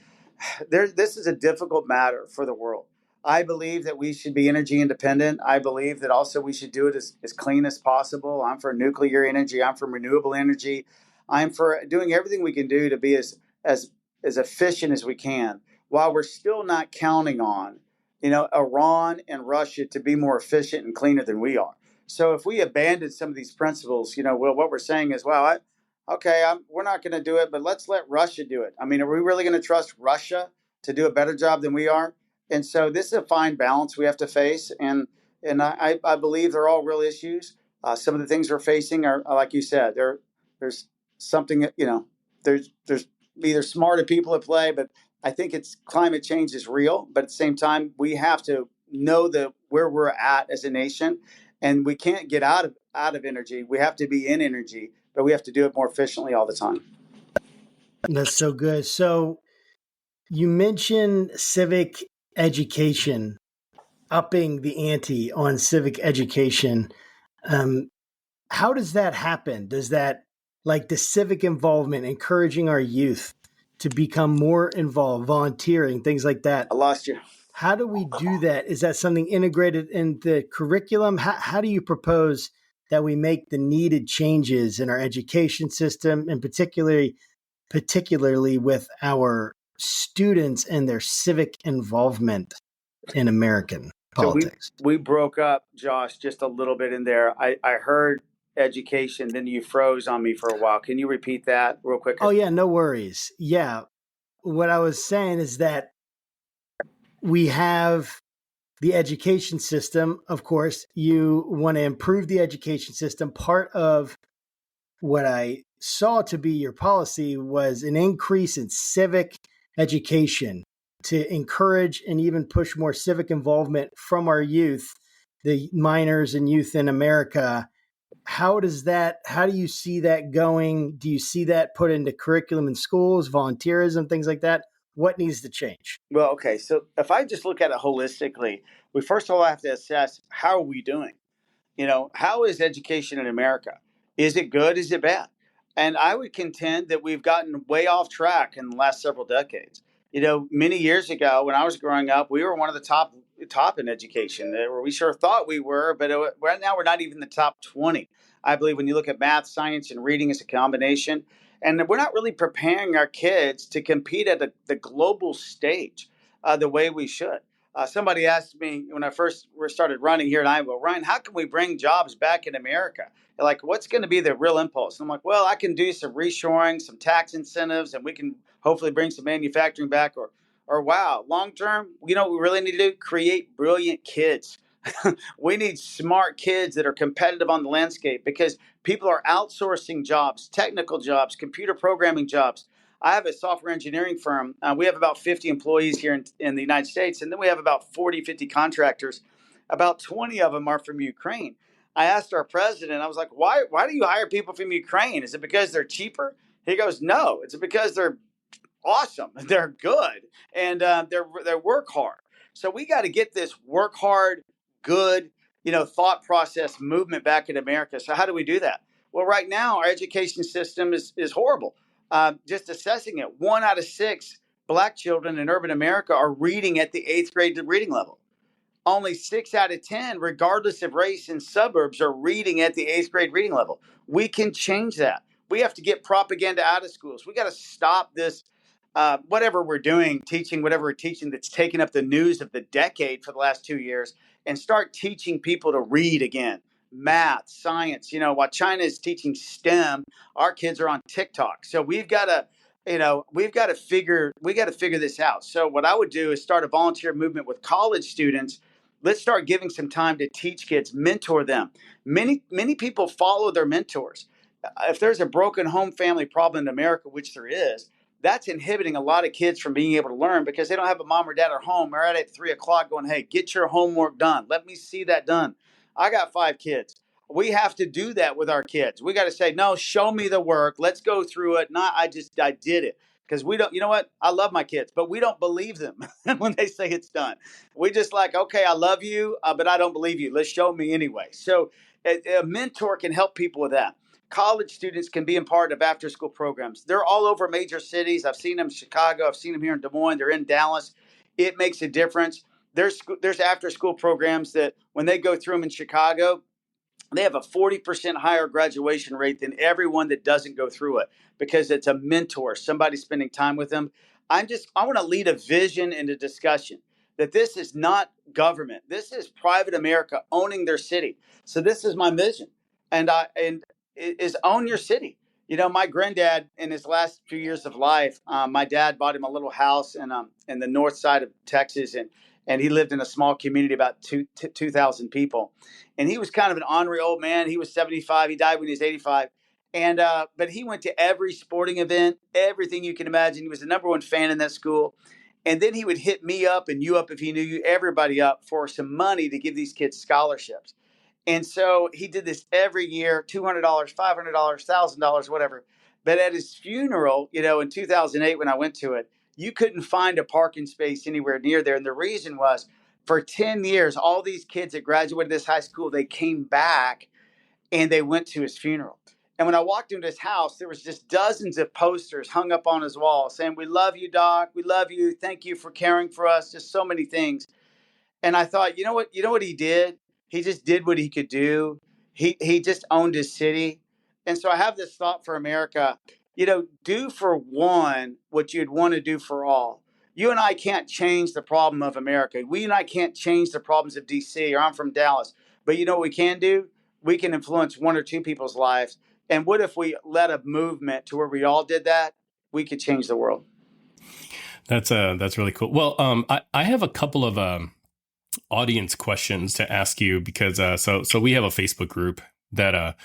this is a difficult matter for the world. I believe that we should be energy independent. I believe that also we should do it as clean as possible. I'm for nuclear energy. I'm for renewable energy. I'm for doing everything we can do to be as efficient as we can, while we're still not counting on, Iran and Russia to be more efficient and cleaner than we are. So if we abandon some of these principles, what we're saying is, we're not going to do it, but let's let Russia do it. Are we really going to trust Russia to do a better job than we are? And so this is a fine balance we have to face. And I believe they're all real issues. Some of the things we're facing are, like you said, there's something, there's either smarter people at play, but I think it's climate change is real. But at the same time, we have to know where we're at as a nation, and we can't get out of energy. We have to be in energy, but we have to do it more efficiently all the time. That's so good. So you mentioned civic education, upping the ante on civic education. How does that happen? Does that, like the civic involvement, encouraging our youth to become more involved, volunteering, things like that? I lost you. How do we do that? Is that something integrated in the curriculum? How do you propose that we make the needed changes in our education system, and particularly with our students and their civic involvement in American politics? So we broke up, Josh, just a little bit in there. I heard education, then you froze on me for a while. Can you repeat that real quick? Oh, yeah, no worries. Yeah. What I was saying is that we have the education system. Of course, you want to improve the education system. Part of what I saw to be your policy was an increase in civic education to encourage and even push more civic involvement from our youth, the minors and youth in America. How do you see that going? Do you see that put into curriculum in schools, volunteerism, things like that? What needs to change? Well, okay. So if I just look at it holistically, we first of all have to assess, how are we doing? How is education in America? Is it good? Is it bad? And I would contend that we've gotten way off track in the last several decades. Many years ago when I was growing up, we were one of the top in education. We sure thought we were, but right now we're not even the top 20. I believe when you look at math, science, and reading as a combination, and we're not really preparing our kids to compete at the global stage the way we should. Somebody asked me when I first started running here in Iowa, Ryan, how can we bring jobs back in America? They're like, what's going to be the real impulse? And I'm like, well, I can do some reshoring, some tax incentives, and we can hopefully bring some manufacturing back. Or wow, long term, we really need to do? Create brilliant kids. We need smart kids that are competitive on the landscape, because people are outsourcing jobs, technical jobs, computer programming jobs. I have a software engineering firm. We have about 50 employees here in the United States, and then we have about 40, 50 contractors. About 20 of them are from Ukraine. I asked our president, I was like, why do you hire people from Ukraine? Is it because they're cheaper? He goes, no, it's because they're awesome. They're good, and they work hard. So we got to get this work hard, good, thought process movement back in America. So how do we do that? Well, right now our education system is horrible. Just assessing it, 1 out of 6 Black children in urban America are reading at the 8th grade reading level. Only 6 out of 10, regardless of race in suburbs, are reading at the 8th grade reading level. We can change that. We have to get propaganda out of schools. We got to stop this, whatever we're doing, whatever we're teaching that's taken up the news of the decade for the last 2 years, and start teaching people to read again. Math, science. While China is teaching STEM, our kids are on TikTok. So we've got to figure this out. So what I would do is start a volunteer movement with college students. Let's start giving some time to teach kids, mentor them. Many people follow their mentors. If there's a broken home family problem in America, which there is, that's inhibiting a lot of kids from being able to learn, because they don't have a mom or dad at home. They're at 3 o'clock going, hey, get your homework done. Let me see that done. I got 5 kids. We have to do that with our kids. We got to say, no, show me the work. Let's go through it. Not, I did it. Because we don't, you know what? I love my kids, but we don't believe them when they say it's done. We just like, okay, I love you, but I don't believe you. Let's show me anyway. So a mentor can help people with that. College students can be a part of after-school programs. They're all over major cities. I've seen them in Chicago. I've seen them here in Des Moines. They're in Dallas. It makes a difference. There's after-school programs that when they go through them in Chicago, they have a 40% higher graduation rate than everyone that doesn't go through it, because it's a mentor, somebody spending time with them. I want to lead a vision and a discussion that this is not government. This is private America owning their city. So this is my vision, and is own your city. My granddad, in his last few years of life, my dad bought him a little house in the north side of Texas, and he lived in a small community, about 2,000 people. And he was kind of an ornery old man. He was 75. He died when he was 85. And but he went to every sporting event, everything you can imagine. He was the number one fan in that school. And then he would hit me up and you up if he knew you, everybody up for some money to give these kids scholarships. And so he did this every year, $200, $500, $1,000, whatever. But at his funeral, in 2008, when I went to it, you couldn't find a parking space anywhere near there. And the reason was for 10 years, all these kids that graduated this high school, they came back and they went to his funeral. And when I walked into his house, there was just dozens of posters hung up on his wall saying, "We love you, Doc. We love you. Thank you for caring for us." Just so many things. And I thought, you know what? You know what he did? He just did what he could do. He just owned his city. And so I have this thought for America. Do for one what you'd want to do for all. You and I can't change the problem of America. We and I can't change the problems of DC, or I'm from Dallas. But you know what we can do? We can influence one or two people's lives. And what if we led a movement to where we all did that? We could change the world. That's really cool. Well, I have a couple of audience questions to ask you because so we have a Facebook group that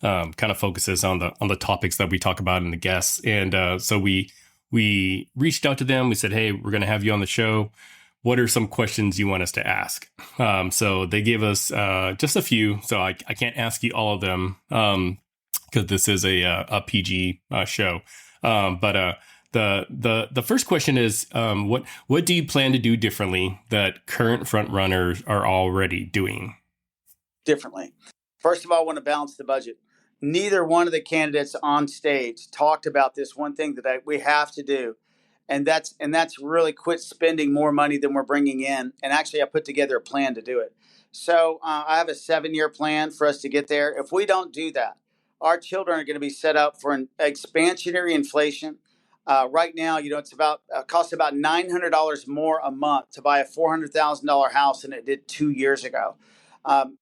kind of focuses on the topics that we talk about and the guests, and so we reached out to them. We said, hey, we're going to have you on the show. What are some questions you want us to ask? So they gave us just a few. So I can't ask you all of them because this is a PG show. But the first question is, what do you plan to do differently that current front runners are already doing? Differently. First of all, I want to balance the budget. Neither one of the candidates on stage talked about this one thing that we have to do. And that's really quit spending more money than we're bringing in. And actually, I put together a plan to do it. So I have a 7-year plan for us to get there. If we don't do that, our children are going to be set up for an expansionary inflation. Right now, it's costs about $900 more a month to buy a $400,000 house than it did 2 years ago.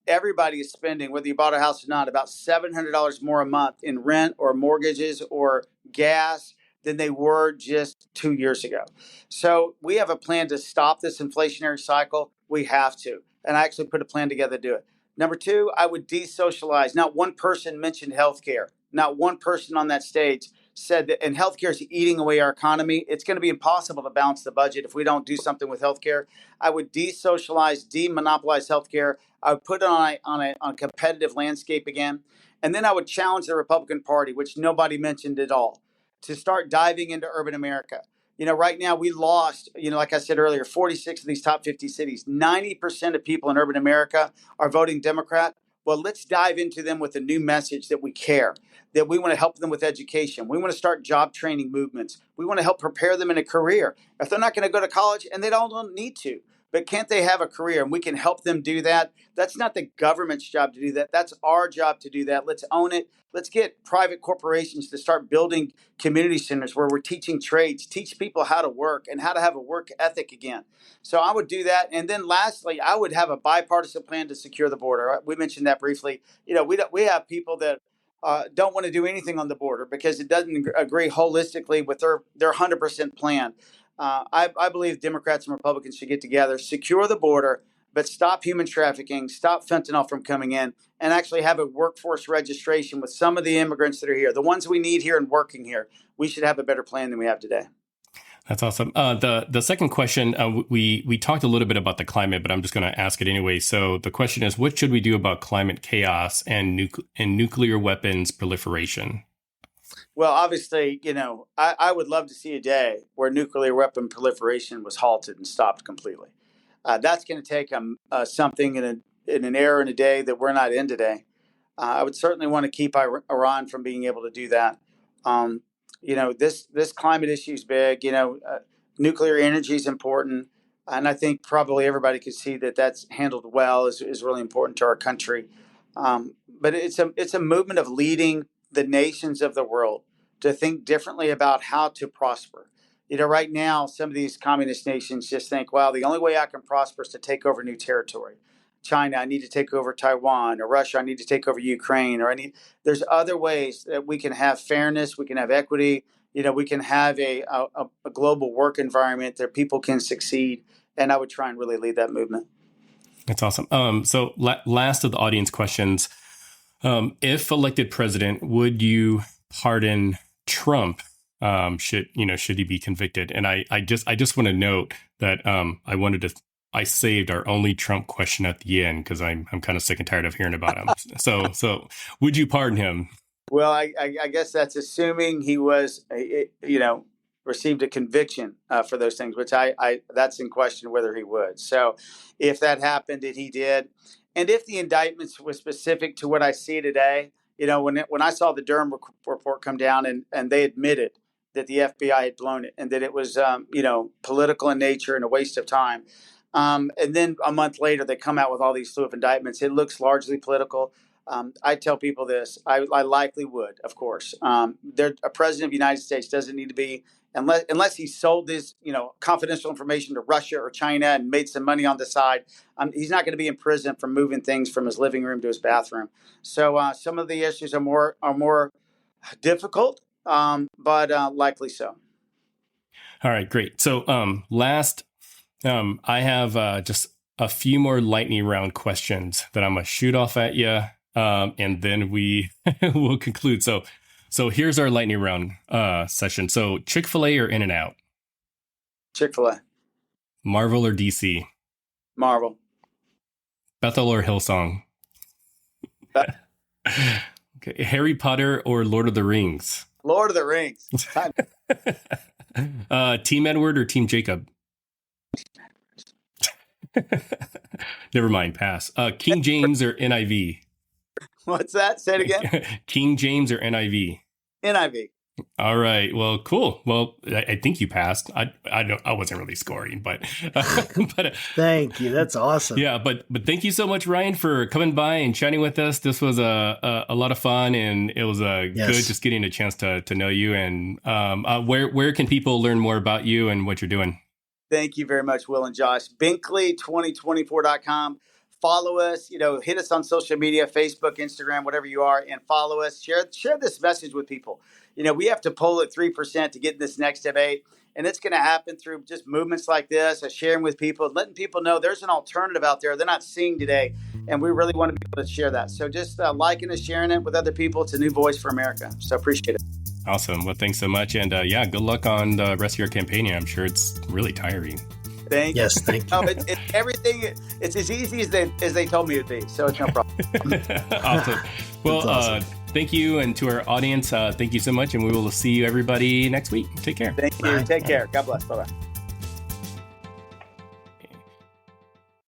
Everybody is spending, whether you bought a house or not, about $700 more a month in rent or mortgages or gas than they were just 2 years ago. So we have a plan to stop this inflationary cycle. We have to. And I actually put a plan together to do it. Number two, I would desocialize. Not one person mentioned healthcare. Not one person on that stage said that, and healthcare is eating away our economy. It's going to be impossible to balance the budget if we don't do something with healthcare. I would desocialize, demonopolize healthcare. I would put it on a competitive landscape again. And then I would challenge the Republican Party, which nobody mentioned at all, to start diving into urban America. Right now we lost, like I said earlier, 46 of these top 50 cities. 90% of people in urban America are voting Democrat. Well, let's dive into them with a new message that we care, that we want to help them with education. We want to start job training movements. We want to help prepare them in a career. If they're not going to go to college, and they don't need to, but can't they have a career? And we can help them do that. That's not the government's job to do that. That's our job to do that. Let's own it. Let's get private corporations to start building community centers where we're teaching trades, teach people how to work and how to have a work ethic again. So I would do that. And then lastly, I would have a bipartisan plan to secure the border. We mentioned that briefly. We have people that don't want to do anything on the border because it doesn't agree holistically with their 100% plan. I believe Democrats and Republicans should get together, secure the border, but stop human trafficking, stop fentanyl from coming in, and actually have a workforce registration with some of the immigrants that are here, the ones we need here and working here. We should have a better plan than we have today. That's awesome. The second question, we talked a little bit about the climate, but I'm just going to ask it anyway. So the question is, what should we do about climate chaos and nuclear weapons proliferation? Well, obviously, I would love to see a day where nuclear weapon proliferation was halted and stopped completely. That's going to take something in an era and a day that we're not in today. I would certainly want to keep Iran from being able to do that. This climate issue is big. Nuclear energy is important, and I think probably everybody could see that that's handled well is really important to our country. But it's a movement of leading the nations of the world to think differently about how to prosper. Right now, some of these communist nations just think, well, the only way I can prosper is to take over new territory. China, I need to take over Taiwan, or Russia, I need to take over Ukraine, there's other ways that we can have fairness, we can have equity, we can have a global work environment that people can succeed. And I would try and really lead that movement. That's awesome. So last of the audience questions. If elected president, would you pardon Trump? Should he be convicted? And I just want to note that I saved our only Trump question at the end because I'm kind of sick and tired of hearing about him. So would you pardon him? Well, I guess that's assuming he was, received a conviction for those things, which that's in question whether he would. So if that happened and he did, and if the indictments were specific to what I see today, when I saw the Durham report come down and they admitted that the FBI had blown it and that it was, political in nature and a waste of time. And then a month later, they come out with all these slew of indictments. It looks largely political. I tell people this. I likely would, of course. A president of the United States doesn't need to be, unless he sold this, confidential information to Russia or China and made some money on the side. He's not going to be in prison for moving things from his living room to his bathroom. So some of the issues are more difficult, but likely so. All right, great. So last, I have just a few more lightning round questions that I'm going to shoot off at you. And then we will conclude. So here's our lightning round session. So Chick-fil-A or In-N-Out? Chick-fil-A. Marvel or DC? Marvel. Bethel or Hillsong? Okay. Harry Potter or Lord of the Rings? Lord of the Rings. Team Edward or Team Jacob? Never mind, pass. King James or NIV? What's that? Say it again. King James or NIV? NIV. All right. Well, cool. Well, I think you passed. I wasn't really scoring, but thank you. That's awesome. Yeah, but thank you so much, Ryan, for coming by and chatting with us. This was a lot of fun, and it was good just getting a chance to know you. And where can people learn more about you and what you're doing? Thank you very much, Will and Josh. Binkley2024.com. Follow us, hit us on social media, Facebook, Instagram, whatever you are, and follow us. Share this message with people. We have to poll at 3% to get in this next debate. And it's going to happen through just movements like this, sharing with people, letting people know there's an alternative out there they're not seeing today. And we really want to be able to share that. So just liking and sharing it with other people. It's a new voice for America. So appreciate it. Awesome. Well, thanks so much. And good luck on the rest of your campaign. I'm sure it's really tiring. Thank you. Yes, thank you. No, it's everything. It's as easy as they told me it would be. So it's no problem. Awesome. Well, awesome. Thank you. And to our audience, thank you so much. And we will see you everybody next week. Take care. Thank you. Bye. Take care. God bless. Bye-bye.